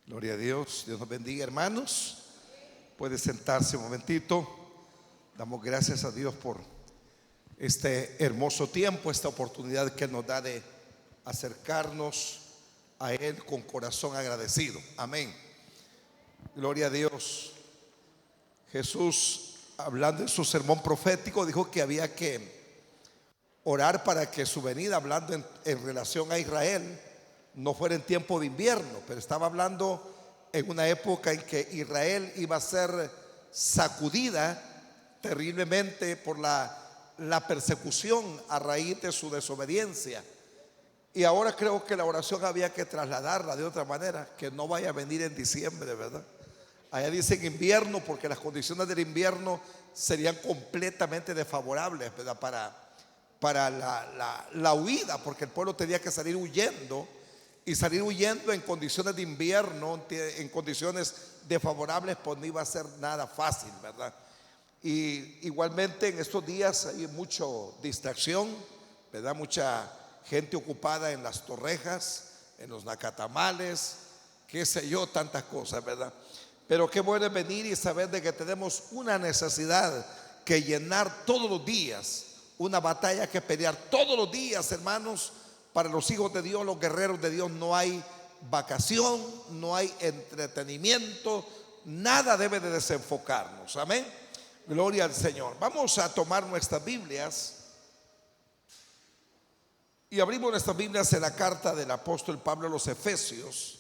Gloria a Dios, Dios nos bendiga, hermanos. Puede sentarse un momentito. Damos gracias a Dios por este hermoso tiempo, esta oportunidad que nos da de acercarnos a Él con corazón agradecido. Amén. Gloria a Dios. Jesús, hablando en su sermón profético, dijo que había que orar para que su venida, hablando en relación a Israel, no fuera en tiempo de invierno, pero estaba hablando en una época en que Israel iba a ser sacudida terriblemente por la persecución a raíz de su desobediencia. Y ahora creo que la oración había que trasladarla de otra manera, que no vaya a venir en diciembre, ¿verdad? Allá dicen invierno porque las condiciones del invierno serían completamente desfavorables, ¿verdad? Para la huida, porque el pueblo tenía que salir huyendo, y salir huyendo en condiciones de invierno, en condiciones desfavorables, pues no iba a ser nada fácil, ¿verdad? Y igualmente en estos días hay mucha distracción, ¿verdad? Mucha gente ocupada en las torrejas, en los nacatamales, qué sé yo, tantas cosas, ¿verdad? Pero qué bueno es venir y saber de que tenemos una necesidad que llenar todos los días, una batalla que pelear todos los días, hermanos. Para los hijos de Dios, los guerreros de Dios, no hay vacación, no hay entretenimiento, nada debe de desenfocarnos. Amén. Gloria al Señor. Vamos a tomar nuestras Biblias y abrimos nuestras Biblias en la carta del apóstol Pablo a los Efesios.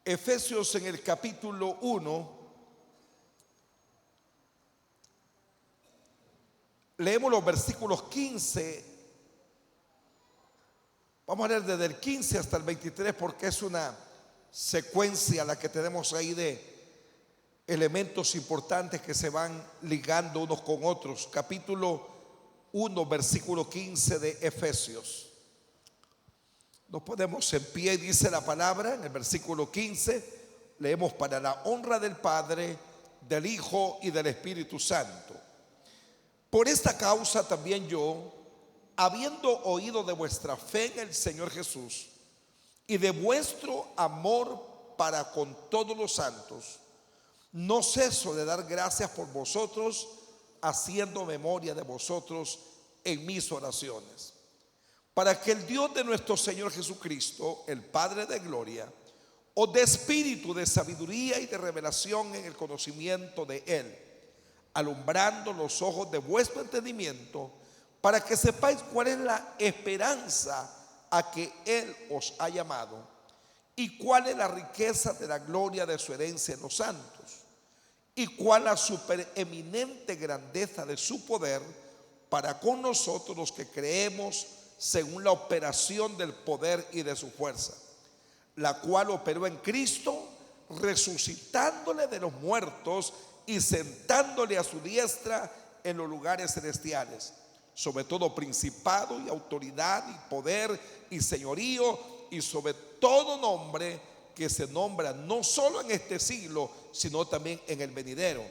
Efesios en el capítulo 1. Leemos los versículos 15. Vamos a leer desde el 15 hasta el 23 porque es una secuencia la que tenemos ahí de elementos importantes que se van ligando unos con otros. Capítulo 1, versículo 15 de Efesios. Nos ponemos en pie y dice la palabra en el versículo 15. Leemos: para la honra del Padre, del Hijo y del Espíritu Santo. Por esta causa también yo, habiendo oído de vuestra fe en el Señor Jesús y de vuestro amor para con todos los santos, no ceso de dar gracias por vosotros, haciendo memoria de vosotros en mis oraciones, para que el Dios de nuestro Señor Jesucristo, el Padre de gloria, os dé espíritu de sabiduría y de revelación en el conocimiento de Él, alumbrando los ojos de vuestro entendimiento, para que sepáis cuál es la esperanza a que Él os ha llamado y cuál es la riqueza de la gloria de su herencia en los santos y cuál la supereminente grandeza de su poder para con nosotros los que creemos, según la operación del poder y de su fuerza, la cual operó en Cristo, resucitándole de los muertos y sentándole a su diestra en los lugares celestiales, sobre todo principado y autoridad y poder y señorío, y sobre todo nombre que se nombra no solo en este siglo, sino también en el venidero.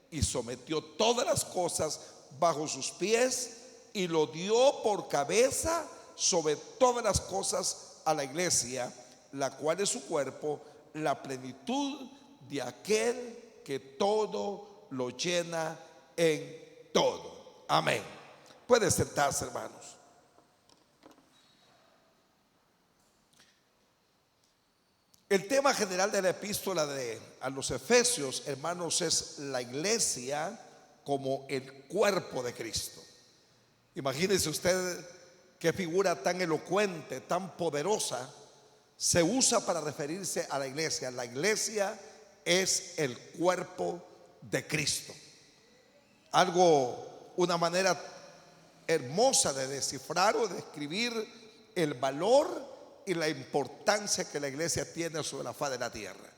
Y sometió todas las cosas bajo sus pies y lo dio por cabeza sobre todas las cosas a la iglesia, la cual es su cuerpo, la plenitud de aquel que todo lo llena en todo. Amén. Puede sentarse, hermanos. El tema general de la epístola a los Efesios, hermanos, es la iglesia como el cuerpo de Cristo. Imagínense usted qué figura tan elocuente, tan poderosa se usa para referirse a la iglesia. La iglesia es el cuerpo de Cristo. Una manera hermosa de descifrar o de describir el valor y la importancia que la iglesia tiene sobre la faz de la tierra.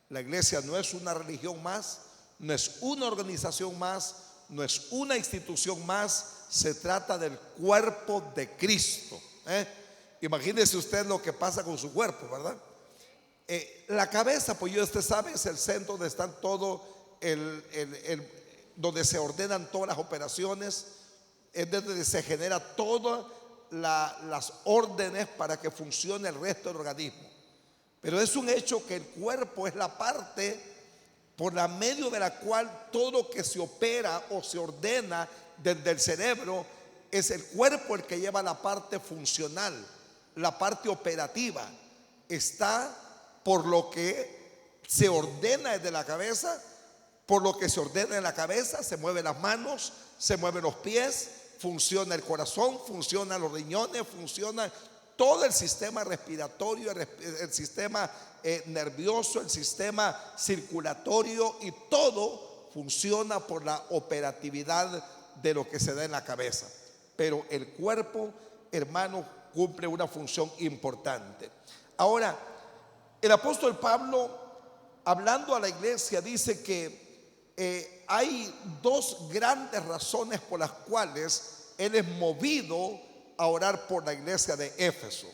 La iglesia no es una religión más, no es una organización más, no es una institución más, se trata del cuerpo de Cristo. Imagínese usted lo que pasa con su cuerpo, ¿verdad? La cabeza, pues usted sabe, es el centro donde están donde se ordenan todas las operaciones, es donde se genera todas las órdenes para que funcione el resto del organismo. Pero es un hecho que el cuerpo es la parte por la medio de la cual todo lo que se opera o se ordena desde el cerebro, es el cuerpo el que lleva la parte funcional, la parte operativa. Está por lo que se ordena desde la cabeza, por lo que se ordena en la cabeza, se mueven las manos, se mueven los pies, funciona el corazón, funcionan los riñones, funciona todo el sistema respiratorio, el sistema nervioso, el sistema circulatorio, y todo funciona por la operatividad de lo que se da en la cabeza. Pero el cuerpo, hermano, cumple una función importante. Ahora, el apóstol Pablo, hablando a la iglesia, dice que hay dos grandes razones por las cuales él es movido a orar por la iglesia de Éfeso.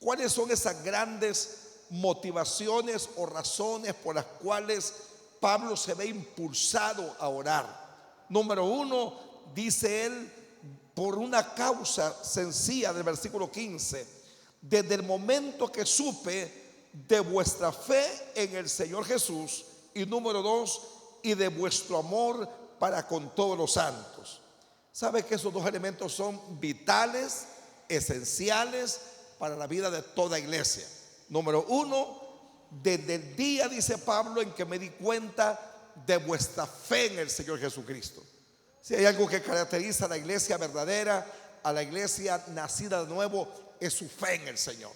¿Cuáles son esas grandes motivaciones o razones por las cuales Pablo se ve impulsado a orar? Número uno, dice él, por una causa sencilla del versículo 15: desde el momento que supe de vuestra fe en el Señor Jesús. Y número dos, y de vuestro amor para con todos los santos. ¿Sabe que esos dos elementos son vitales, esenciales para la vida de toda iglesia? Número uno, desde el día, dice Pablo, en que me di cuenta de vuestra fe en el Señor Jesucristo. Si hay algo que caracteriza a la iglesia verdadera, a la iglesia nacida de nuevo, es su fe en el Señor.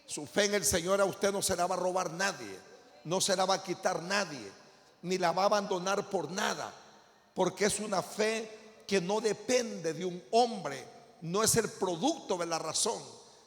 Su fe en el Señor a usted no se la va a robar nadie, no se la va a quitar nadie, ni la va a abandonar por nada, porque es una fe que no depende de un hombre, no es el producto de la razón,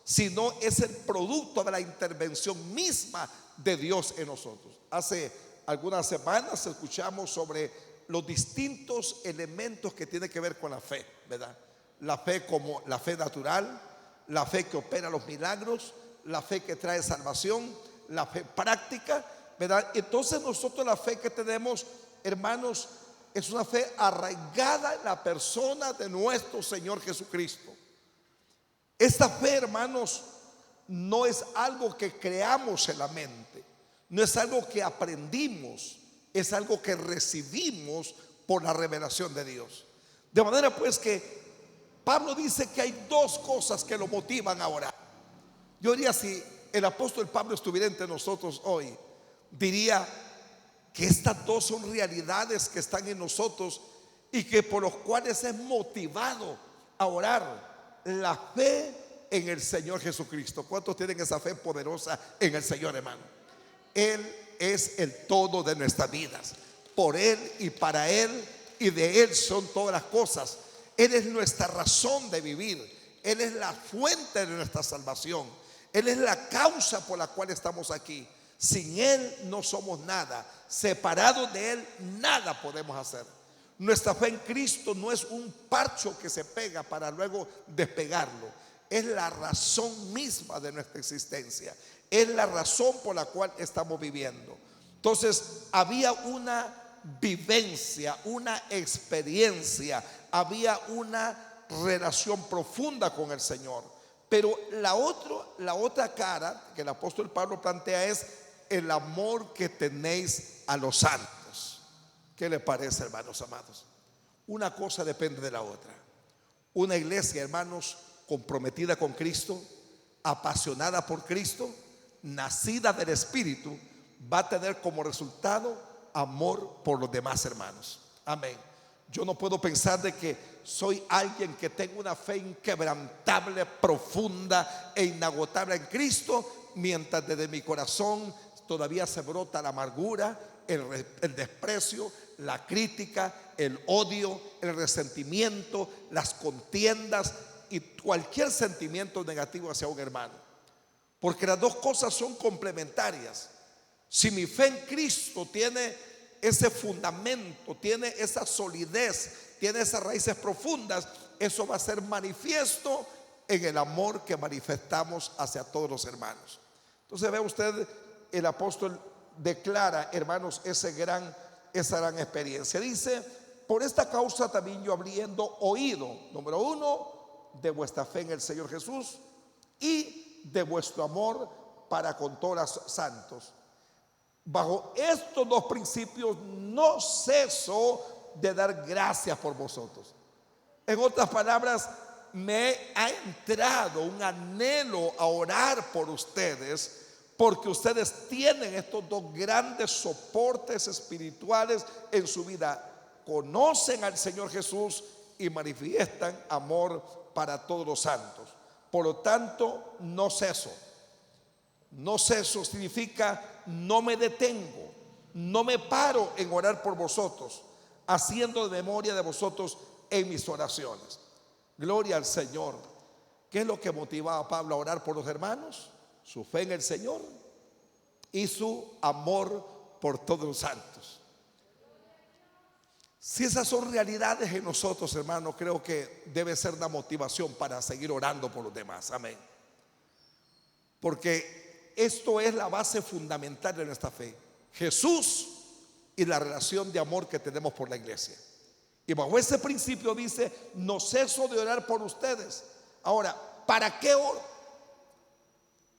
sino es el producto de la intervención misma de Dios en nosotros. Hace algunas semanas escuchamos sobre los distintos elementos que tienen que ver con la fe, ¿verdad? La fe como la fe natural, la fe que opera los milagros, la fe que trae salvación, la fe práctica, ¿verdad? Entonces nosotros la fe que tenemos, hermanos, es una fe arraigada en la persona de nuestro Señor Jesucristo. Esta fe, hermanos, no es algo que creamos en la mente, no es algo que aprendimos, es algo que recibimos por la revelación de Dios. De manera pues que Pablo dice que hay dos cosas que lo motivan a orar. Yo diría, si el apóstol Pablo estuviera entre nosotros hoy, diría que estas dos son realidades que están en nosotros y que por los cuales es motivado a orar. La fe en el Señor Jesucristo. ¿Cuántos tienen esa fe poderosa en el Señor, hermano? Él es el todo de nuestras vidas. Por Él y para Él y de Él son todas las cosas. Él es nuestra razón de vivir. Él es la fuente de nuestra salvación. Él es la causa por la cual estamos aquí. Sin Él no somos nada. Separados de Él nada podemos hacer. Nuestra fe en Cristo no es un parcho que se pega para luego despegarlo. Es la razón misma de nuestra existencia. Es la razón por la cual estamos viviendo. Entonces había una vivencia, una experiencia, había una relación profunda con el Señor. Pero la otra cara que el apóstol Pablo plantea es el amor que tenéis a los santos. ¿Qué le parece, hermanos amados? Una cosa depende de la otra. Una iglesia, hermanos, comprometida con Cristo, apasionada por Cristo, nacida del Espíritu, va a tener como resultado amor por los demás hermanos. Amén. Yo no puedo pensar de que soy alguien que tenga una fe inquebrantable, profunda e inagotable en Cristo, mientras desde mi corazón todavía se brota la amargura, el desprecio, la crítica, el odio, el resentimiento, las contiendas y cualquier sentimiento negativo hacia un hermano. Porque las dos cosas son complementarias. Si mi fe en Cristo tiene ese fundamento, tiene esa solidez, tiene esas raíces profundas, eso va a ser manifiesto en el amor que manifestamos hacia todos los hermanos. Entonces ve usted, el apóstol declara, hermanos, esa gran experiencia. Dice: por esta causa también yo, habiendo oído, número uno, de vuestra fe en el Señor Jesús y de vuestro amor para con todos los santos. Bajo estos dos principios no ceso de dar gracias por vosotros. En otras palabras, me ha entrado un anhelo a orar por ustedes, porque ustedes tienen estos dos grandes soportes espirituales en su vida. Conocen al Señor Jesús y manifiestan amor para todos los santos. Por lo tanto, no ceso. No ceso significa no me detengo, no me paro en orar por vosotros, haciendo de memoria de vosotros en mis oraciones. Gloria al Señor. ¿Qué es lo que motivaba a Pablo a orar por los hermanos? Su fe en el Señor y su amor por todos los santos. Si esas son realidades en nosotros, hermanos, creo que debe ser una motivación para seguir orando por los demás. Amén. Porque esto es la base fundamental de nuestra fe: Jesús y la relación de amor que tenemos por la iglesia. Y bajo ese principio dice: no ceso de orar por ustedes. Ahora, ¿para qué oro?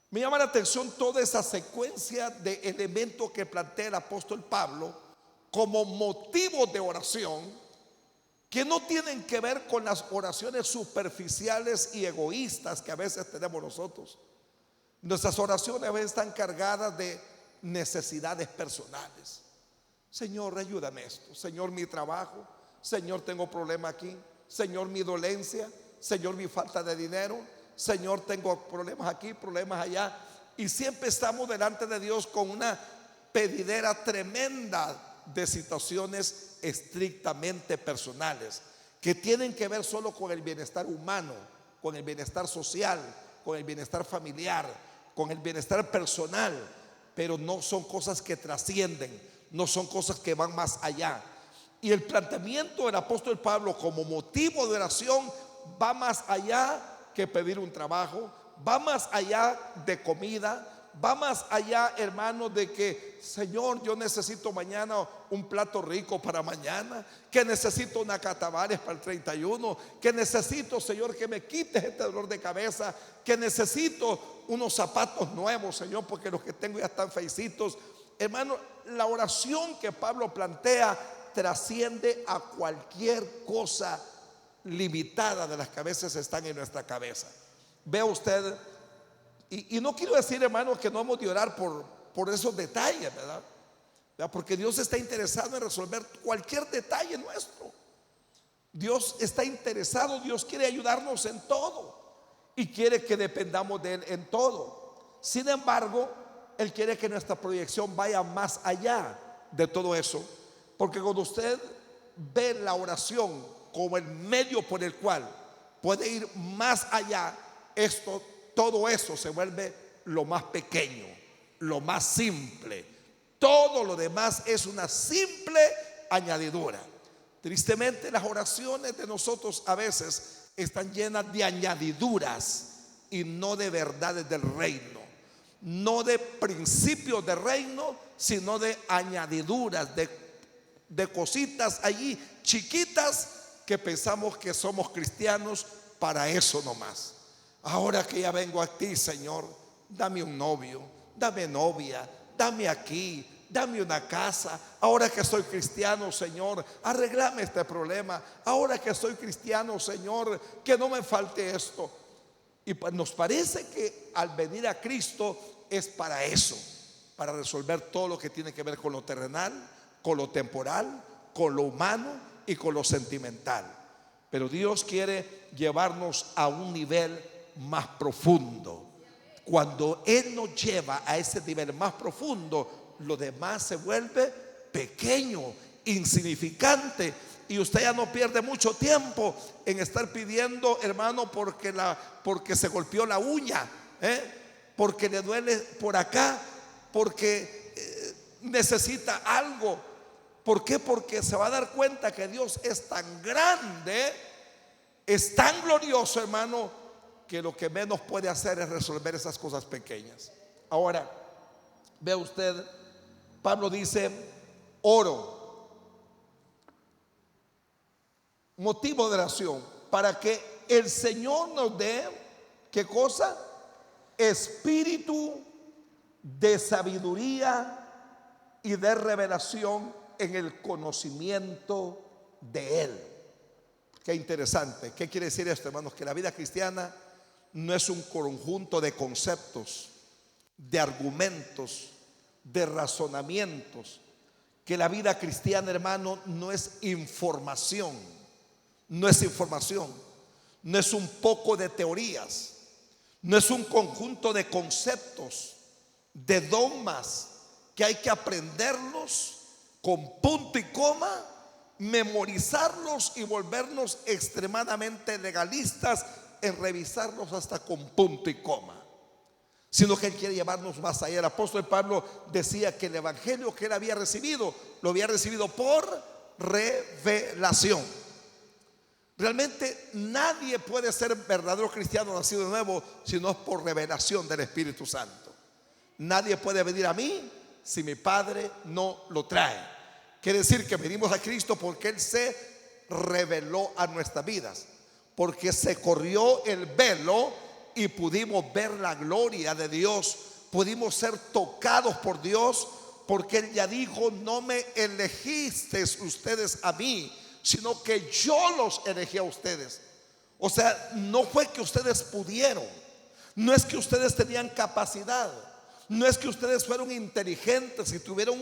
Me llama la atención toda esa secuencia de elementos que plantea el apóstol Pablo como motivos de oración, que no tienen que ver con las oraciones superficiales y egoístas que a veces tenemos nosotros. Nuestras oraciones a veces están cargadas de necesidades personales. Señor, ayúdame esto. Señor, mi trabajo. Señor, tengo problema aquí. Señor, mi dolencia. Señor, mi falta de dinero. Señor, tengo problemas aquí, problemas allá. Y siempre estamos delante de Dios con una pedidera tremenda de situaciones estrictamente personales, que tienen que ver solo con el bienestar humano, con el bienestar social, con el bienestar familiar, con el bienestar personal, pero no son cosas que trascienden, no son cosas que van más allá. Y el planteamiento del apóstol Pablo como motivo de oración va más allá que pedir un trabajo, va más allá de comida, va más allá, hermano, de que Señor, yo necesito mañana un plato rico para mañana, que necesito una catabares para el 31, que necesito, Señor, que me quites este dolor de cabeza, que necesito unos zapatos nuevos, Señor, porque los que tengo ya están feicitos. Hermano, la oración que Pablo plantea trasciende a cualquier cosa limitada de las que a veces están en nuestra cabeza. Vea usted, y no quiero decir, hermano, que no hemos de orar por esos detalles, ¿verdad? Porque Dios está interesado en resolver cualquier detalle nuestro. Dios está interesado, Dios quiere ayudarnos en todo y quiere que dependamos de Él en todo. Sin embargo, Él quiere que nuestra proyección vaya más allá de todo eso, porque cuando usted ve la oración como el medio por el cual puede ir más allá, todo eso se vuelve lo más pequeño, lo más simple. Todo lo demás es una simple añadidura. Tristemente, las oraciones de nosotros a veces están llenas de añadiduras y no de verdades del reino, no de principios del reino, sino de añadiduras, de cositas allí chiquitas que pensamos que somos cristianos para eso nomás. Ahora que ya vengo a ti, Señor, dame un novio, dame novia, dame aquí, dame una casa. Ahora que soy cristiano, Señor, arreglame este problema. Ahora que soy cristiano, Señor, que no me falte esto. Y nos parece que al venir a Cristo es para eso, para resolver todo lo que tiene que ver con lo terrenal, con lo temporal, con lo humano y con lo sentimental. Pero Dios quiere llevarnos a un nivel más profundo. Cuando Él nos lleva a ese nivel más profundo, lo demás se vuelve pequeño, insignificante, y usted ya no pierde mucho tiempo en estar pidiendo, hermano, porque se golpeó la uña, porque le duele por acá, porque necesita algo. ¿Por qué? Porque se va a dar cuenta que Dios es tan grande, es tan glorioso, hermano, que lo que menos puede hacer es resolver esas cosas pequeñas. Ahora, vea usted, Pablo dice: oro. Motivo de oración, para que el Señor nos dé, ¿qué cosa? Espíritu de sabiduría y de revelación en el conocimiento de Él. Qué interesante. ¿Qué quiere decir esto, hermanos? Que la vida cristiana no es un conjunto de conceptos, de argumentos, de razonamientos. Que la vida cristiana, hermano, no es información, no es información, no es un poco de teorías, no es un conjunto de conceptos, de dogmas que hay que aprenderlos con punto y coma, memorizarlos y volvernos extremadamente legalistas en revisarlos hasta con punto y coma, sino que Él quiere llevarnos más allá. El apóstol Pablo decía que el evangelio que él había recibido, lo había recibido por revelación. Realmente nadie puede ser verdadero cristiano nacido de nuevo si no es por revelación del Espíritu Santo. Nadie puede venir a mí si mi Padre no lo trae. Quiere decir que venimos a Cristo porque Él se reveló a nuestras vidas, porque se corrió el velo y pudimos ver la gloria de Dios, pudimos ser tocados por Dios, porque Él ya dijo: no me elegisteis ustedes a mí, sino que yo los elegí a ustedes. O sea, no fue que ustedes pudieron, no es que ustedes tenían capacidad, no es que ustedes fueron inteligentes y tuvieron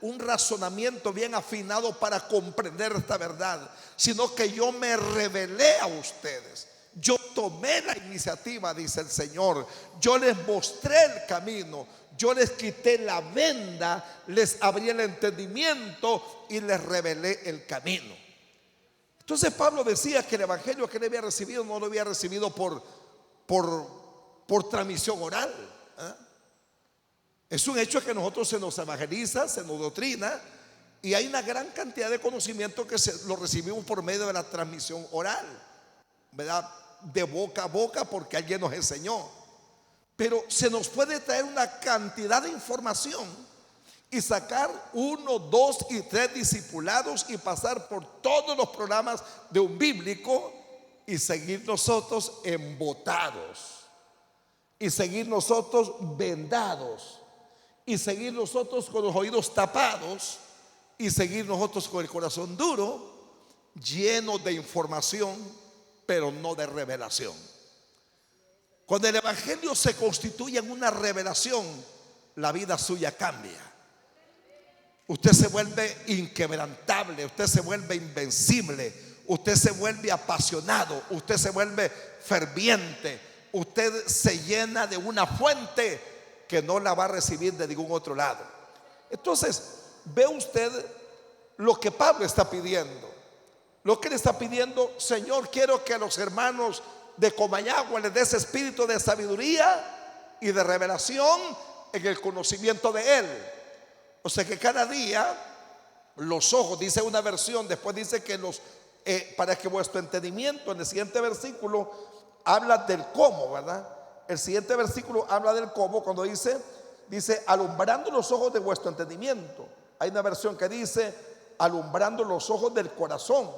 un razonamiento bien afinado para comprender esta verdad, sino que yo me revelé a ustedes. Yo tomé la iniciativa, dice el Señor. Yo les mostré el camino, yo les quité la venda, les abrí el entendimiento y les revelé el camino. Entonces Pablo decía que el evangelio que él había recibido no lo había recibido por transmisión oral, ¿eh? Es un hecho que nosotros se nos evangeliza, se nos doctrina, y hay una gran cantidad de conocimiento que lo recibimos por medio de la transmisión oral, ¿verdad? De boca a boca, porque alguien nos enseñó. Pero se nos puede traer una cantidad de información y sacar 1, 2 y 3 discipulados y pasar por todos los programas de un bíblico y seguir nosotros embotados, y seguir nosotros vendados, y seguir nosotros con los oídos tapados, y seguir nosotros con el corazón duro, lleno de información, pero no de revelación. Cuando el evangelio se constituye en una revelación, la vida suya cambia. Usted se vuelve inquebrantable, usted se vuelve invencible, usted se vuelve apasionado, usted se vuelve ferviente, usted se llena de una fuente que no la va a recibir de ningún otro lado. Entonces, ve usted lo que Pablo está pidiendo. Lo que él está pidiendo: Señor, quiero que a los hermanos de Comayagua les des espíritu de sabiduría y de revelación en el conocimiento de Él. O sea, que cada día los ojos, dice una versión, después dice que para que vuestro entendimiento, en el siguiente versículo habla del cómo, ¿verdad? El siguiente versículo habla del cómo, cuando dice alumbrando los ojos de vuestro entendimiento. Hay una versión que dice alumbrando los ojos del corazón.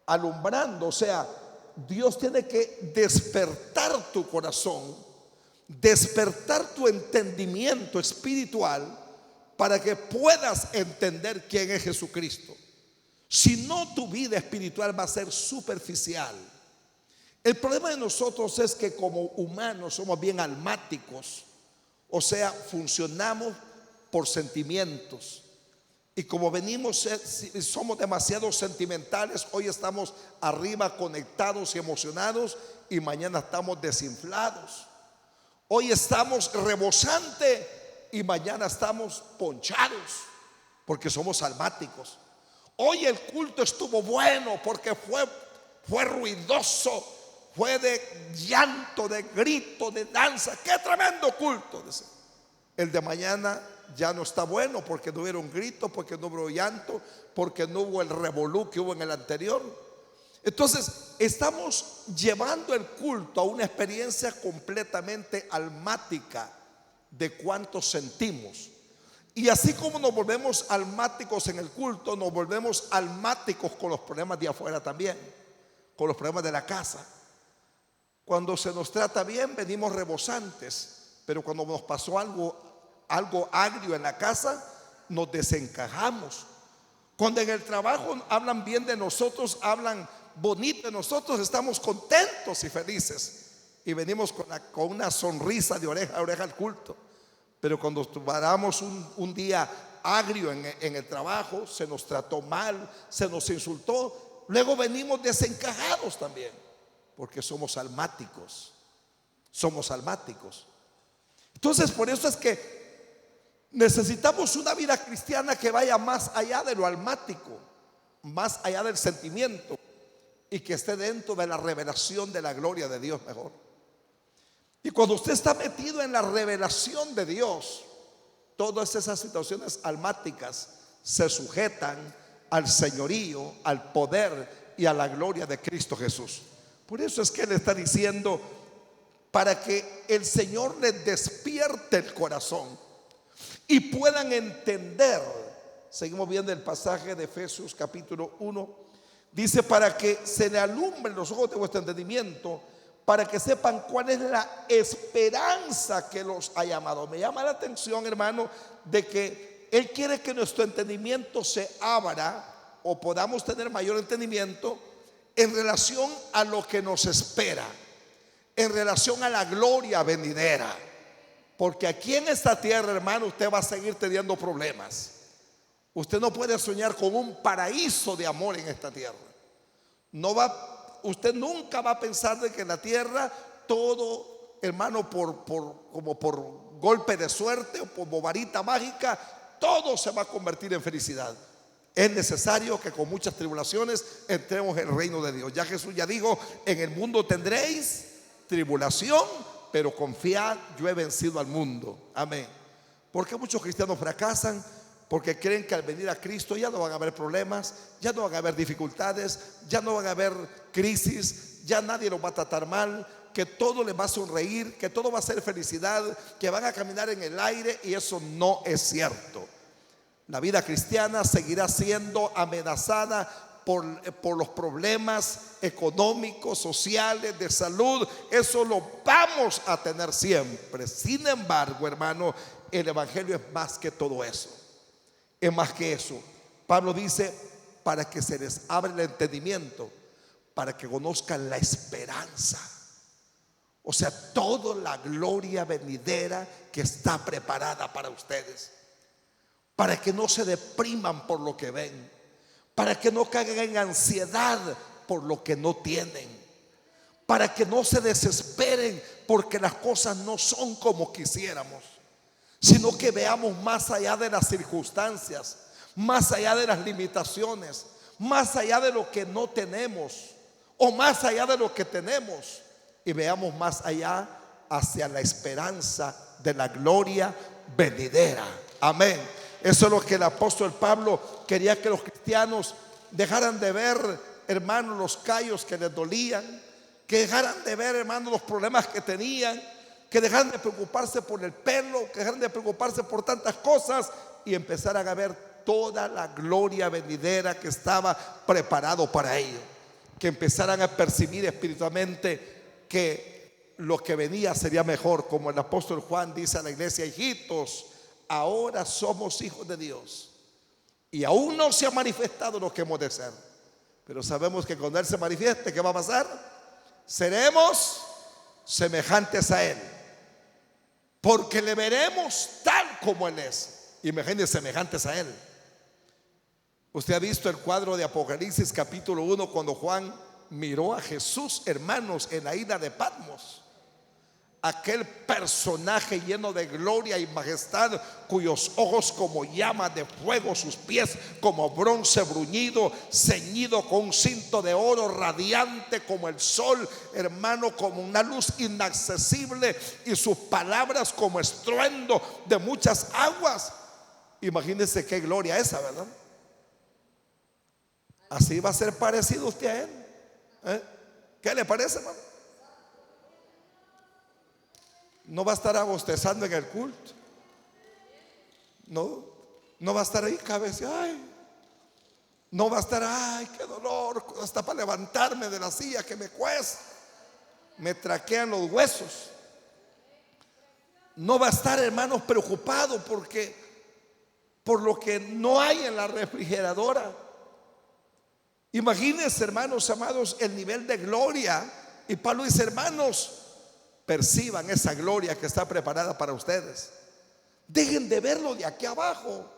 Alumbrando, o sea, Dios tiene que despertar tu corazón, despertar tu entendimiento espiritual para que puedas entender quién es Jesucristo. Si no, tu vida espiritual va a ser superficial. El problema de nosotros es que como humanos somos bien almáticos, o sea, funcionamos por sentimientos. Y como somos demasiado sentimentales, hoy estamos arriba conectados y emocionados, y mañana estamos desinflados. Hoy estamos rebosantes y mañana estamos ponchados, porque somos almáticos. Hoy el culto estuvo bueno porque fue ruidoso, fue de llanto, de grito, de danza. ¡Qué tremendo culto! El de mañana ya no está bueno porque no hubieron gritos, porque no hubo llanto, porque no hubo el revolú que hubo en el anterior. Entonces estamos llevando el culto a una experiencia completamente almática de cuánto sentimos. Y así como nos volvemos almáticos en el culto, nos volvemos almáticos con los problemas de afuera también, con los problemas de la casa. Cuando se nos trata bien, venimos rebosantes, pero cuando nos pasó algo agrio en la casa, nos desencajamos. Cuando en el trabajo hablan bien de nosotros, hablan bonito de nosotros, estamos contentos y felices y venimos con una sonrisa de oreja a oreja al culto. Pero cuando paramos un día agrio en el trabajo, se nos trató mal, se nos insultó, luego venimos desencajados también, porque somos almáticos. Somos almáticos. Entonces, por eso es que necesitamos una vida cristiana que vaya más allá de lo almático, más allá del sentimiento, y que esté dentro de la revelación de la gloria de Dios mejor. Y cuando usted está metido en la revelación de Dios, todas esas situaciones almáticas se sujetan al señorío, al poder y a la gloria de Cristo Jesús. Por eso es que Él está diciendo, para que el Señor les despierte el corazón y puedan entender. Seguimos viendo el pasaje de Efesios capítulo 1. Dice, para que se le alumbren los ojos de vuestro entendimiento, para que sepan cuál es la esperanza que los ha llamado. Me llama la atención, hermano, de que Él quiere que nuestro entendimiento se abra, o podamos tener mayor entendimiento en relación a lo que nos espera, en relación a la gloria venidera. Porque aquí en esta tierra, hermano, usted va a seguir teniendo problemas. Usted no puede soñar con un paraíso de amor en esta tierra. Usted nunca va a pensar de que en la tierra todo, hermano, como por golpe de suerte o como varita mágica, todo se va a convertir en felicidad. Es necesario que con muchas tribulaciones entremos en el reino de Dios. Ya Jesús ya dijo, en el mundo tendréis tribulación, pero confiad, yo he vencido al mundo. Amén. ¿Por qué muchos cristianos fracasan? Porque creen que al venir a Cristo ya no van a haber problemas, ya no van a haber dificultades, ya no van a haber crisis, ya nadie los va a tratar mal, que todo les va a sonreír, que todo va a ser felicidad, que van a caminar en el aire, y eso no es cierto. La vida cristiana seguirá siendo amenazada por los problemas económicos, sociales, de salud. Eso lo vamos a tener siempre. Sin embargo, hermano, el evangelio es más que todo eso. Es más que eso. Pablo dice, para que se les abra el entendimiento, para que conozcan la esperanza. O sea, toda la gloria venidera que está preparada para ustedes. Para que no se depriman por lo que ven, para que no caigan en ansiedad por lo que no tienen, para que no se desesperen porque las cosas no son como quisiéramos, sino que veamos más allá de las circunstancias, más allá de las limitaciones, más allá de lo que no tenemos o más allá de lo que tenemos, y veamos más allá hacia la esperanza de la gloria venidera. Amén. Eso es lo que el apóstol Pablo quería, que los cristianos dejaran de ver, hermanos, los callos que les dolían, que dejaran de ver, hermanos, los problemas que tenían, que dejaran de preocuparse por el pelo, que dejaran de preocuparse por tantas cosas y empezaran a ver toda la gloria venidera que estaba preparado para ellos, que empezaran a percibir espiritualmente que lo que venía sería mejor, como el apóstol Juan dice a la iglesia: hijitos, ahora somos hijos de Dios y aún no se ha manifestado lo que hemos de ser, pero sabemos que cuando Él se manifieste, ¿qué va a pasar? Seremos semejantes a Él, porque le veremos tal como Él es. Imagínense, semejantes a Él. Usted ha visto el cuadro de Apocalipsis capítulo 1, cuando Juan miró a Jesús, hermanos, en la isla de Patmos. Aquel personaje lleno de gloria y majestad, cuyos ojos como llamas de fuego, sus pies como bronce bruñido, ceñido con un cinto de oro, radiante como el sol, hermano, como una luz inaccesible, y sus palabras como estruendo de muchas aguas. Imagínense qué gloria esa, ¿verdad? Así va a ser parecido usted a Él. ¿Qué le parece, hermano? No va a estar abostezando en el culto. No va a estar ahí cabeceando. Ay, no va a estar, ay, qué dolor, hasta para levantarme de la silla que me cuesta, me traquean los huesos. No va a estar, hermanos, preocupado por lo que no hay en la refrigeradora. Imagínense, hermanos amados, el nivel de gloria. Y Pablo dice: hermanos, perciban esa gloria que está preparada para ustedes. Dejen de verlo de aquí abajo.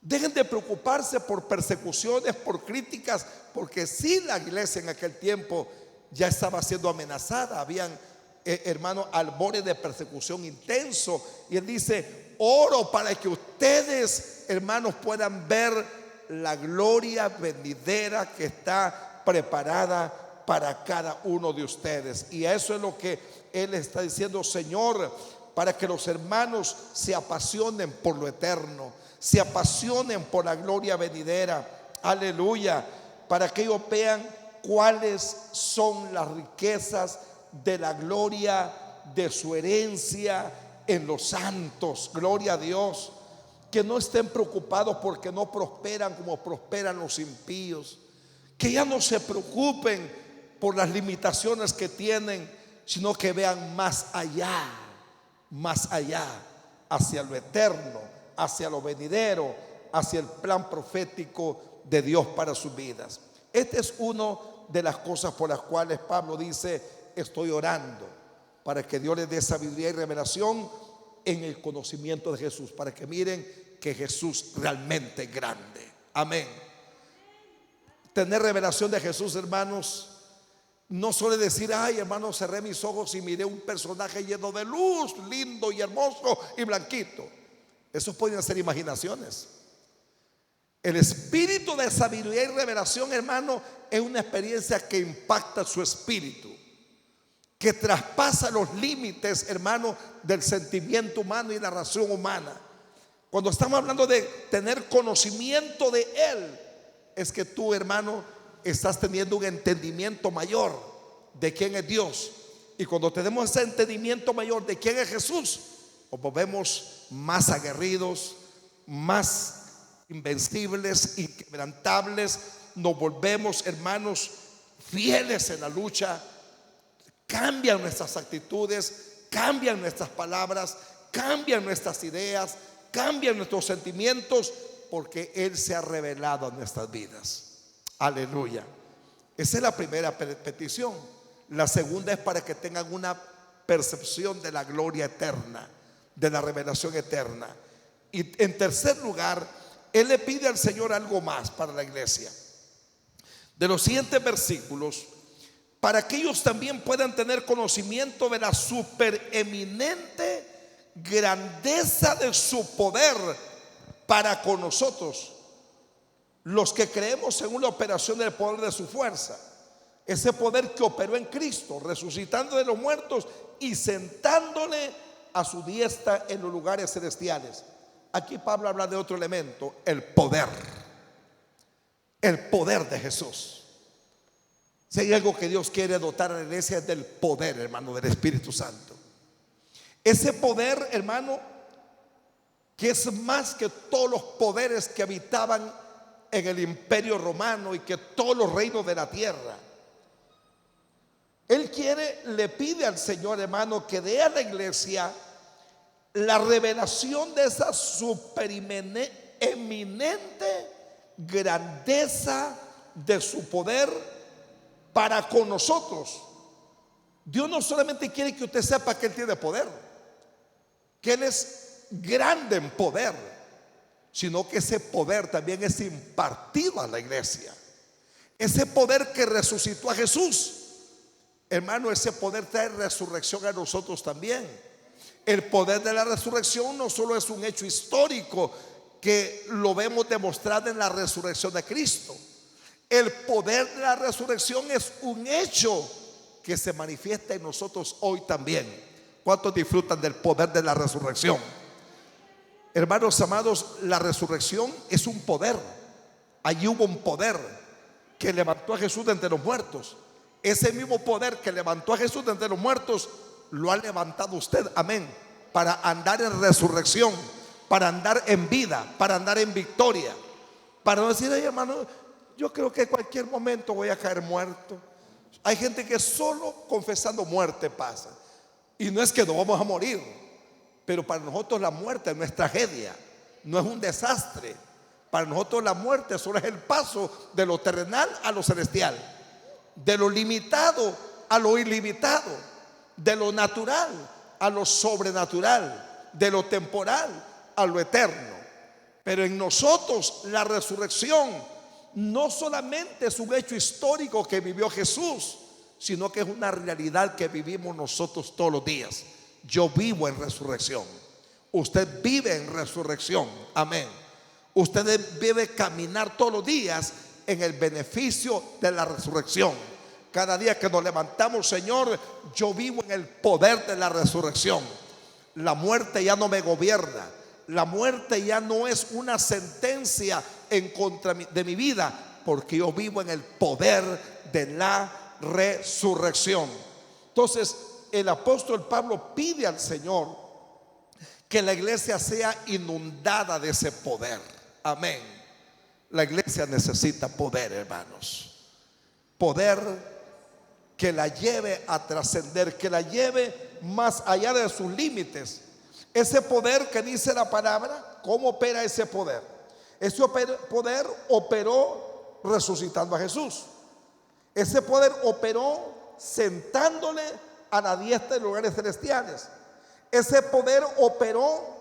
Dejen de preocuparse por persecuciones, por críticas, porque sí, la iglesia en aquel tiempo ya estaba siendo amenazada. Habían, hermanos, albores de persecución intenso. Y él dice: oro para que ustedes, hermanos, puedan ver la gloria venidera que está preparada para cada uno de ustedes. Y eso es lo que él está diciendo: Señor, para que los hermanos se apasionen por lo eterno, se apasionen por la gloria venidera. Aleluya. Para que ellos vean cuáles son las riquezas de la gloria de su herencia en los santos. Gloria a Dios. Que no estén preocupados porque no prosperan como prosperan los impíos. Que ya no se preocupen por las limitaciones que tienen, sino que vean más allá, hacia lo eterno, hacia lo venidero, hacia el plan profético de Dios para sus vidas. Esta es una de las cosas por las cuales Pablo dice: estoy orando para que Dios les dé sabiduría y revelación en el conocimiento de Jesús, para que miren que Jesús realmente es grande. Amén. Tener revelación de Jesús, hermanos, no suele decir: ay, hermano, cerré mis ojos y miré un personaje lleno de luz, lindo y hermoso y blanquito. Eso pueden ser imaginaciones. El espíritu de sabiduría y revelación, hermano, es una experiencia que impacta su espíritu, que traspasa los límites, hermano, del sentimiento humano y la razón humana. Cuando estamos hablando de tener conocimiento de Él, es que tú, hermano, estás teniendo un entendimiento mayor de quién es Dios. Y cuando tenemos ese entendimiento mayor de quién es Jesús, nos volvemos más aguerridos, más invencibles, inquebrantables. Nos volvemos, hermanos, fieles en la lucha. Cambian nuestras actitudes, cambian nuestras palabras, cambian nuestras ideas, cambian nuestros sentimientos, porque Él se ha revelado a nuestras vidas. Aleluya. Esa es la primera petición. La segunda es para que tengan una percepción de la gloria eterna, de la revelación eterna. Y en tercer lugar, Él le pide al Señor algo más para la iglesia. De los siguientes versículos: para que ellos también puedan tener conocimiento de la supereminente grandeza de su poder para con nosotros, los que creemos según la operación del poder de su fuerza. Ese poder que operó en Cristo, resucitando de los muertos y sentándole a su diestra en los lugares celestiales. Aquí Pablo habla de otro elemento: el poder de Jesús. Si hay algo que Dios quiere dotar a la iglesia, es del poder, hermano, del Espíritu Santo. Ese poder, hermano, que es más que todos los poderes que habitaban en el imperio romano y que todos los reinos de la tierra. Él le pide al Señor, hermano, que dé a la iglesia la revelación de esa supereminente grandeza de su poder para con nosotros. Dios no solamente quiere que usted sepa que Él tiene poder, que Él es grande en poder, sino que ese poder también es impartido a la iglesia. Ese poder que resucitó a Jesús, hermano, ese poder trae resurrección a nosotros también. El poder de la resurrección no solo es un hecho histórico que lo vemos demostrado en la resurrección de Cristo. El poder de la resurrección es un hecho que se manifiesta en nosotros hoy también. ¿Cuántos disfrutan del poder de la resurrección? Hermanos amados, la resurrección es un poder. Allí hubo un poder que levantó a Jesús de entre los muertos. Ese mismo poder que levantó a Jesús de entre los muertos lo ha levantado usted, amén, para andar en resurrección, para andar en vida, para andar en victoria. Para no decir: ay, hermano, yo creo que en cualquier momento voy a caer muerto. Hay gente que solo confesando muerte pasa. Y no es que no vamos a morir, Pero para nosotros la muerte no es tragedia, no es un desastre. Para nosotros la muerte solo es el paso de lo terrenal a lo celestial, de lo limitado a lo ilimitado, de lo natural a lo sobrenatural, de lo temporal a lo eterno. Pero en nosotros la resurrección no solamente es un hecho histórico que vivió Jesús, sino que es una realidad que vivimos nosotros todos los días. Yo vivo en resurrección. Usted vive en resurrección. Amén. Usted debe caminar todos los días en el beneficio de la resurrección. Cada día que nos levantamos, Señor, yo vivo en el poder de la resurrección. La muerte ya no me gobierna. La muerte ya no es una sentencia en contra de mi vida, porque yo vivo en el poder de la resurrección. Entonces el apóstol Pablo pide al Señor que la iglesia sea inundada de ese poder. Amén. La iglesia necesita poder, hermanos. Poder que la lleve a trascender, que la lleve más allá de sus límites. Ese poder que dice la palabra, ¿cómo opera ese poder? Ese poder operó resucitando a Jesús. Ese poder operó sentándole a la diestra de lugares celestiales. Ese poder operó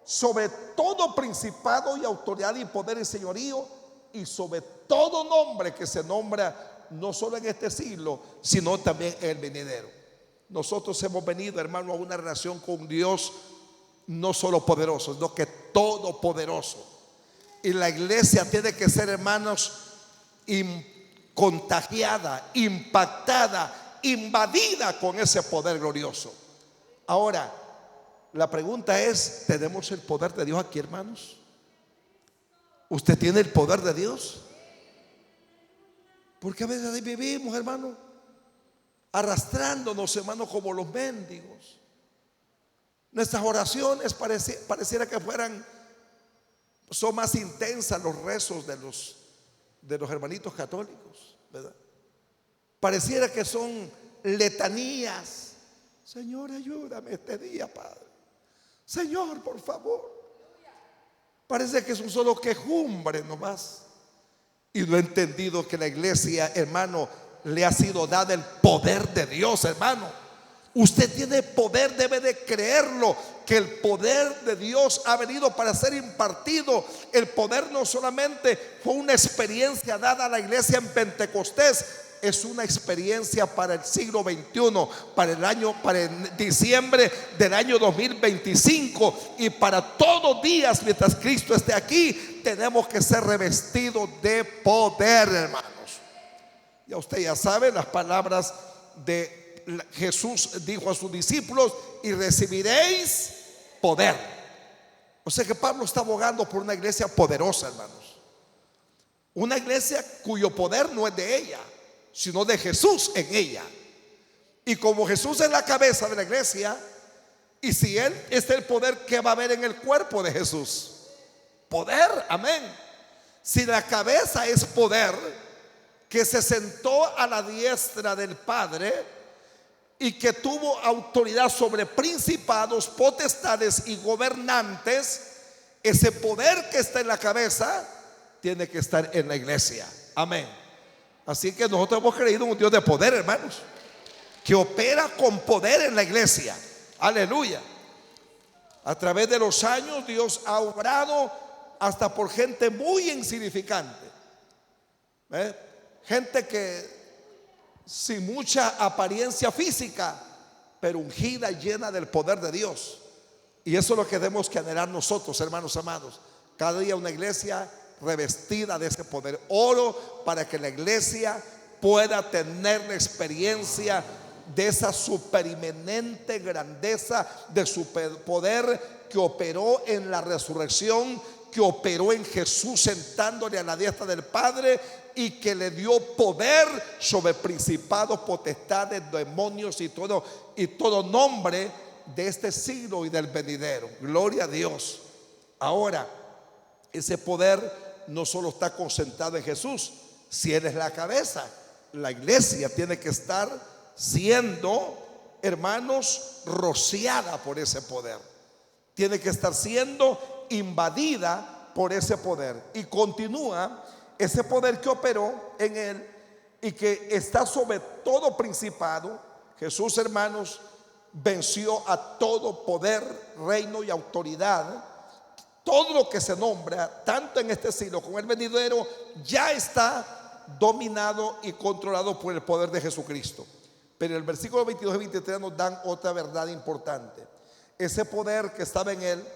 sobre todo principado y autoridad y poder y señorío, y sobre todo nombre que se nombra no solo en este siglo, sino también en el venidero. Nosotros hemos venido, hermano, a una relación con Dios no solo poderoso, sino que todopoderoso. Y la iglesia tiene que ser, hermanos, contagiada, impactada, invadida con ese poder glorioso. Ahora, la pregunta es, ¿tenemos el poder de Dios aquí, hermanos? ¿Usted tiene el poder de Dios? Porque a veces vivimos, hermano, arrastrándonos, hermano, como los mendigos. Nuestras oraciones pareciera que son más intensas los rezos de los hermanitos católicos, ¿verdad? Pareciera que son letanías. Señor, ayúdame este día, Padre. Señor, por favor. Parece que es un solo quejumbre nomás. Y no he entendido que la iglesia, hermano, le ha sido dado el poder de Dios, hermano. Usted tiene poder, debe de creerlo, que el poder de Dios ha venido para ser impartido. El poder no solamente fue una experiencia dada a la iglesia en Pentecostés, es una experiencia para el siglo XXI, para el diciembre del año 2025 y para todos días mientras Cristo esté aquí. Tenemos que ser revestidos de poder, hermanos. Ya usted ya sabe las palabras de Jesús. Dijo a sus discípulos: y recibiréis poder. O sea que Pablo está abogando por una iglesia poderosa, hermanos. Una iglesia cuyo poder no es de ella, sino de Jesús en ella. Y como Jesús es la cabeza de la iglesia, y si Él es el poder, ¿qué va a haber en el cuerpo de Jesús? Poder, amén. Si la cabeza es poder, que se sentó a la diestra del Padre y que tuvo autoridad sobre principados, potestades y gobernantes, ese poder que está en la cabeza tiene que estar en la iglesia, amén. Así que nosotros hemos creído en un Dios de poder, hermanos, que opera con poder en la iglesia. Aleluya. A través de los años Dios ha obrado hasta por gente muy insignificante, gente que sin mucha apariencia física, pero ungida y llena del poder de Dios. Y eso es lo que debemos que anhelar nosotros, hermanos amados. Cada día una iglesia revestida de ese poder. Oro para que la iglesia pueda tener la experiencia de esa superiminente grandeza de su poder que operó en la resurrección, que operó en Jesús sentándole a la diestra del Padre, y que le dio poder sobre principados, potestades, demonios y todo nombre de este siglo y del venidero. Gloria a Dios. Ahora, ese poder no solo está concentrado en Jesús. Si Él es la cabeza, la iglesia tiene que estar siendo, hermanos, rociada por ese poder. tiene que estar siendo invadida por ese poder. Y continúa ese poder que operó en él y que está sobre todo principado. Jesús, hermanos, venció a todo poder, reino y autoridad. Todo lo que se nombra, tanto en este siglo como en el venidero, ya está dominado y controlado por el poder de Jesucristo. Pero el versículo 22 y 23 nos dan otra verdad importante. Ese poder que estaba en él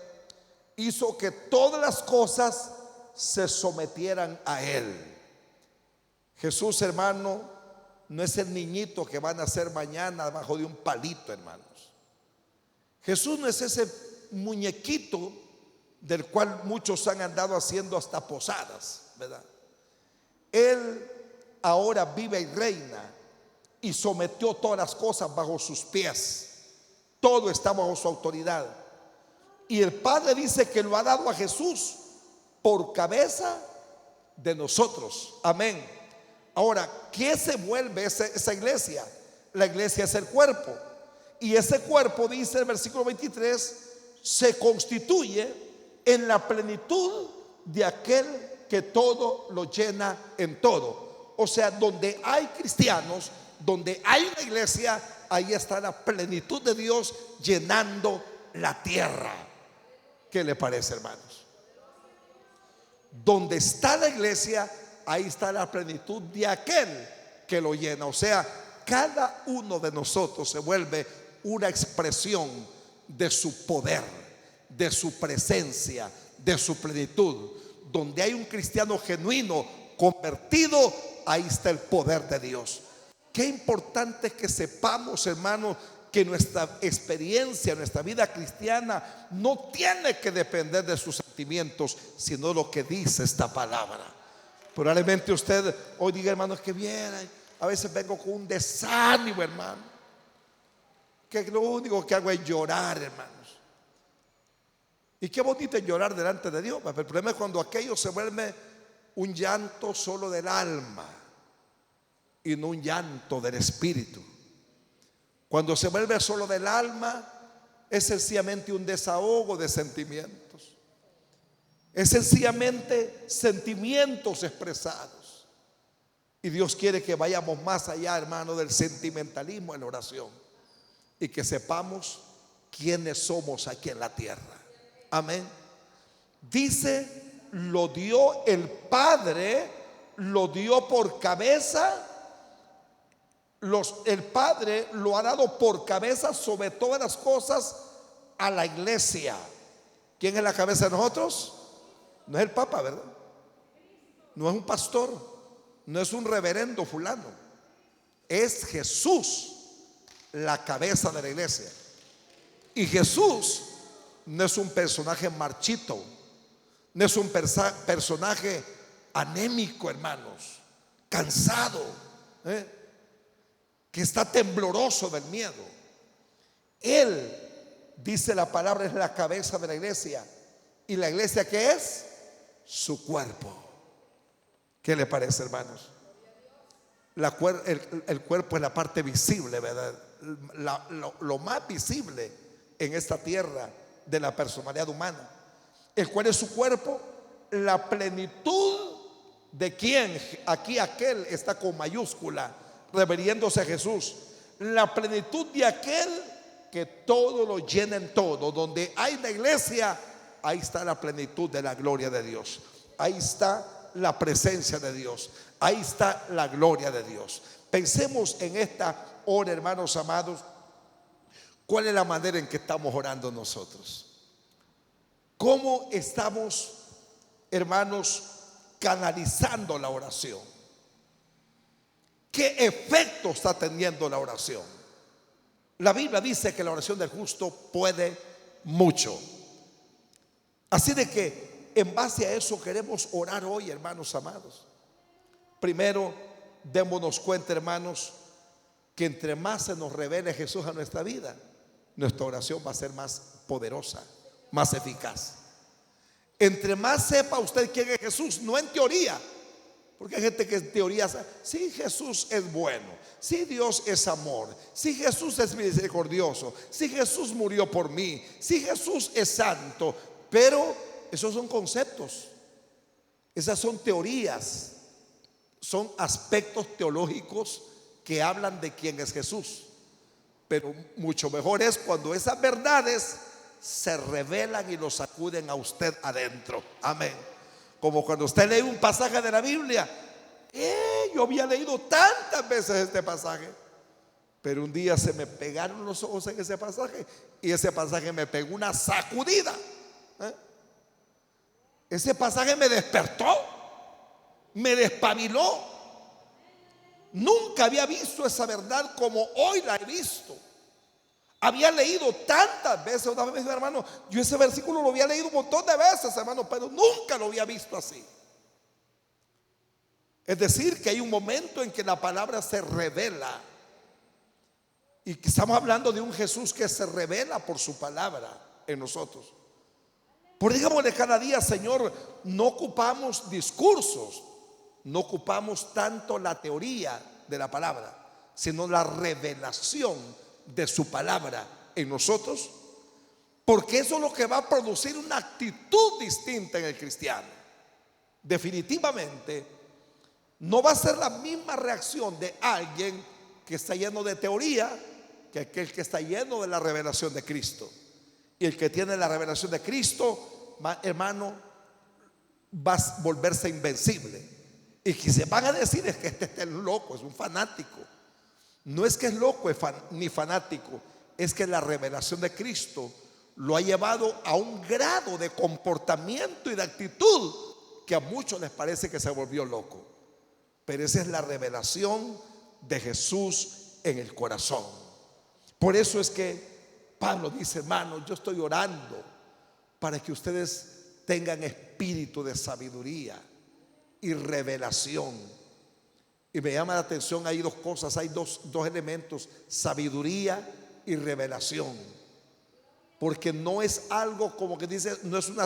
hizo que todas las cosas se sometieran a él. Jesús, hermano, no es el niñito que van a nacer mañana debajo de un palito, hermanos. Jesús no es ese muñequito del cual muchos han andado haciendo hasta posadas, ¿verdad? Él ahora vive y reina y sometió todas las cosas bajo sus pies. Todo está bajo su autoridad. Y el Padre dice que lo ha dado a Jesús por cabeza de nosotros. Amén. Ahora, ¿qué se vuelve esa iglesia? La iglesia es el cuerpo. Y ese cuerpo, dice el versículo 23, se constituye en la plenitud de aquel que todo lo llena en todo. O sea, donde hay cristianos, donde hay una iglesia, ahí está la plenitud de Dios llenando la tierra. ¿Qué le parece, hermanos? Donde está la iglesia, ahí está la plenitud de aquel que lo llena. O sea, cada uno de nosotros se vuelve una expresión de su poder, de su presencia, de su plenitud. Donde hay un cristiano genuino, convertido, ahí está el poder de Dios. Qué importante es que sepamos, hermanos, que nuestra experiencia, nuestra vida cristiana no tiene que depender de sus sentimientos, sino lo que dice esta palabra. Probablemente usted hoy diga, hermanos, que bien, a veces vengo con un desánimo, hermano, que lo único que hago es llorar, hermanos. Y qué bonito es llorar delante de Dios, pero el problema es cuando aquello se vuelve un llanto solo del alma y no un llanto del espíritu. Cuando se vuelve solo del alma, es sencillamente un desahogo de sentimientos. Es sencillamente sentimientos expresados. Y Dios quiere que vayamos más allá, hermano, del sentimentalismo en la oración, y que sepamos quiénes somos aquí en la tierra. Amén. Dice, lo dio el Padre, lo dio por cabeza. El Padre lo ha dado por cabeza sobre todas las cosas a la iglesia. ¿Quién es la cabeza de nosotros? No es el Papa, ¿verdad? No es un pastor, no es un reverendo fulano. Es Jesús la cabeza de la iglesia. Y Jesús no es un personaje marchito, no es un personaje anémico, hermanos, cansado, que está tembloroso del miedo. Él, dice la palabra, es la cabeza de la iglesia. ¿Y la iglesia qué es? Su cuerpo. ¿Qué le parece, hermanos? El cuerpo es la parte visible, ¿verdad? Lo más visible en esta tierra de la personalidad humana. ¿El cual es su cuerpo? La plenitud de quién. Aquí aquel está con mayúscula, refiriéndose a Jesús. La plenitud de aquel que todo lo llena en todo. Donde hay la iglesia, ahí está la plenitud de la gloria de Dios. Ahí está la presencia de Dios. Ahí está la gloria de Dios. Pensemos en esta hora, hermanos amados, cuál es la manera en que estamos orando nosotros. ¿Cómo estamos, hermanos, canalizando la oración? ¿Qué efecto está teniendo la oración? La Biblia dice que la oración del justo puede mucho. Así de que en base a eso queremos orar hoy, hermanos amados. Primero, démonos cuenta, hermanos, que entre más se nos revele Jesús a nuestra vida, nuestra oración va a ser más poderosa, más eficaz. Entre más sepa usted quién es Jesús, no en teoría, Porque hay gente que en teoría, sí, Jesús es bueno, sí, Dios es amor, sí, Jesús es misericordioso, sí, Jesús murió por mí, sí, Jesús es santo. Pero esos son conceptos, esas son teorías, son aspectos teológicos que hablan de quién es Jesús. Pero mucho mejor es cuando esas verdades se revelan y lo sacuden a usted adentro. Amén. Como cuando usted lee un pasaje de la Biblia. Yo había leído tantas veces este pasaje, pero un día se me pegaron los ojos en ese pasaje y ese pasaje me pegó una sacudida. Ese pasaje me despertó, me despabiló. Nunca había visto esa verdad como hoy la he visto. Había leído tantas veces. Una vez, hermano, yo ese versículo lo había leído un montón de veces, hermano, pero nunca lo había visto así. Es decir, que hay un momento en que la palabra se revela. Y que estamos hablando de un Jesús que se revela por su palabra en nosotros. Por digámosle cada día, Señor, no ocupamos discursos, no ocupamos tanto la teoría de la palabra, sino la revelación de su palabra en nosotros, porque eso es lo que va a producir una actitud distinta en el cristiano. Definitivamente no va a ser la misma reacción de alguien que está lleno de teoría que aquel que está lleno de la revelación de Cristo. Y el que tiene la revelación de Cristo, hermano, va a volverse invencible. Y que se van a decir es que este es loco, es un fanático. No es que es loco ni fanático, es que la revelación de Cristo lo ha llevado a un grado de comportamiento y de actitud que a muchos les parece que se volvió loco. Pero esa es la revelación de Jesús en el corazón. Por eso es que Pablo dice, hermano, yo estoy orando para que ustedes tengan espíritu de sabiduría y revelación. Y me llama la atención, hay dos cosas, hay dos elementos: sabiduría y revelación. Porque no es algo como que dice, no es un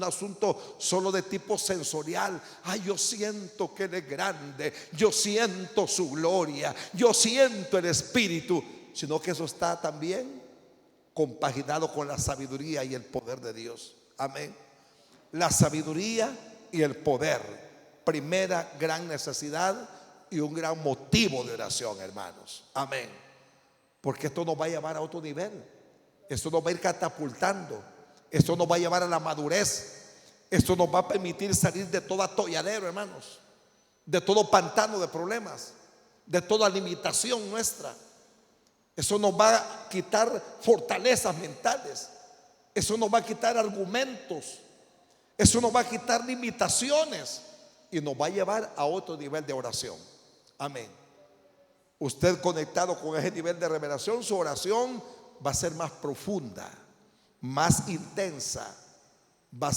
asunto solo de tipo sensorial. Ay, yo siento que Él es grande, yo siento su gloria, yo siento el Espíritu. Sino que eso está también compaginado con la sabiduría y el poder de Dios. Amén. La sabiduría y el poder, primera gran necesidad y un gran motivo de oración, hermanos. Amén. Porque esto nos va a llevar a otro nivel. Esto nos va a ir catapultando. Esto nos va a llevar a la madurez. Esto nos va a permitir salir de todo atolladero, hermanos, de todo pantano de problemas, de toda limitación nuestra. Eso nos va a quitar fortalezas mentales. Eso nos va a quitar argumentos. Eso nos va a quitar limitaciones y nos va a llevar a otro nivel de oración. Amén. Usted conectado con ese nivel de revelación, su oración va a ser más profunda, más intensa. Va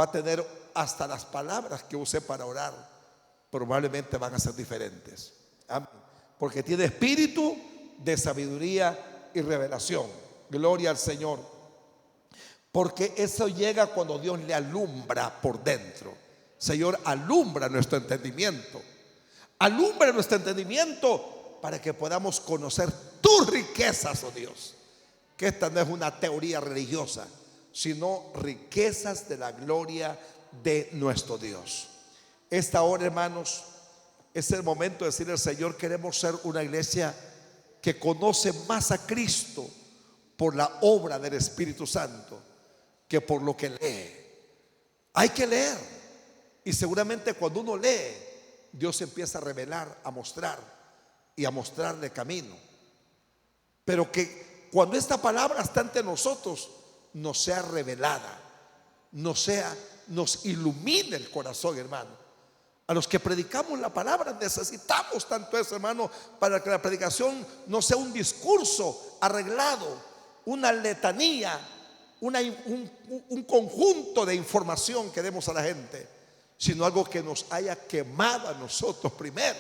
a tener hasta las palabras que use para orar, probablemente van a ser diferentes. Amén. Porque tiene espíritu de sabiduría y revelación. Gloria al Señor. Porque eso llega cuando Dios le alumbra por dentro. Señor, alumbra nuestro entendimiento. Alumbra nuestro entendimiento para que podamos conocer tus riquezas, oh Dios. Que esta no es una teoría religiosa, sino riquezas de la gloria de nuestro Dios. Esta hora, hermanos, es el momento de decirle al Señor: queremos ser una iglesia que conoce más a Cristo por la obra del Espíritu Santo que por lo que lee. Hay que leer, y seguramente cuando uno lee, Dios empieza a revelar, a mostrar y a mostrarle camino. Pero que cuando esta palabra está ante nosotros, nos sea revelada, nos ilumine el corazón, hermano. A los que predicamos la palabra necesitamos tanto eso, hermano, para que la predicación no sea un discurso arreglado, una letanía, un conjunto de información que demos a la gente, sino algo que nos haya quemado a nosotros primero,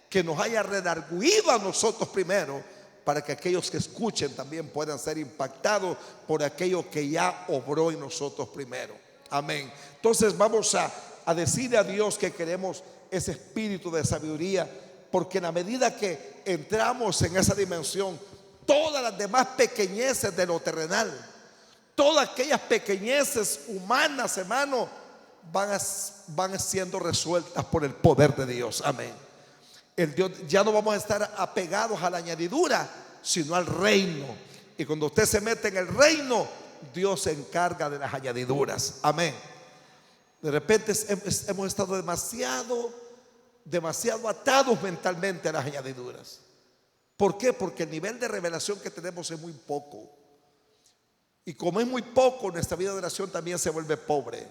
que nos haya redarguido a nosotros primero, para que aquellos que escuchen también puedan ser impactados por aquello que ya obró en nosotros primero. Amén. Entonces vamos a decirle a Dios que queremos ese espíritu de sabiduría, porque en la medida que entramos en esa dimensión, todas las demás pequeñeces de lo terrenal, todas aquellas pequeñeces humanas, hermano, van siendo resueltas por el poder de Dios. Amén. El Dios, ya no vamos a estar apegados a la añadidura, sino al reino. Y cuando usted se mete en el reino, Dios se encarga de las añadiduras. Amén. De repente hemos estado demasiado atados mentalmente a las añadiduras. ¿Por qué? Porque el nivel de revelación que tenemos es muy poco. Y como es muy poco, nuestra vida de oración también se vuelve pobre.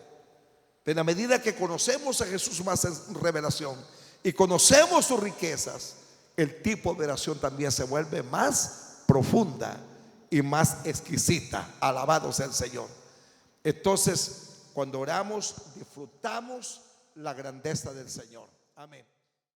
Pero a medida que conocemos a Jesús más en revelación y conocemos sus riquezas, el tipo de oración también se vuelve más profunda y más exquisita. Alabado sea el Señor. Entonces, cuando oramos, disfrutamos la grandeza del Señor. Amén.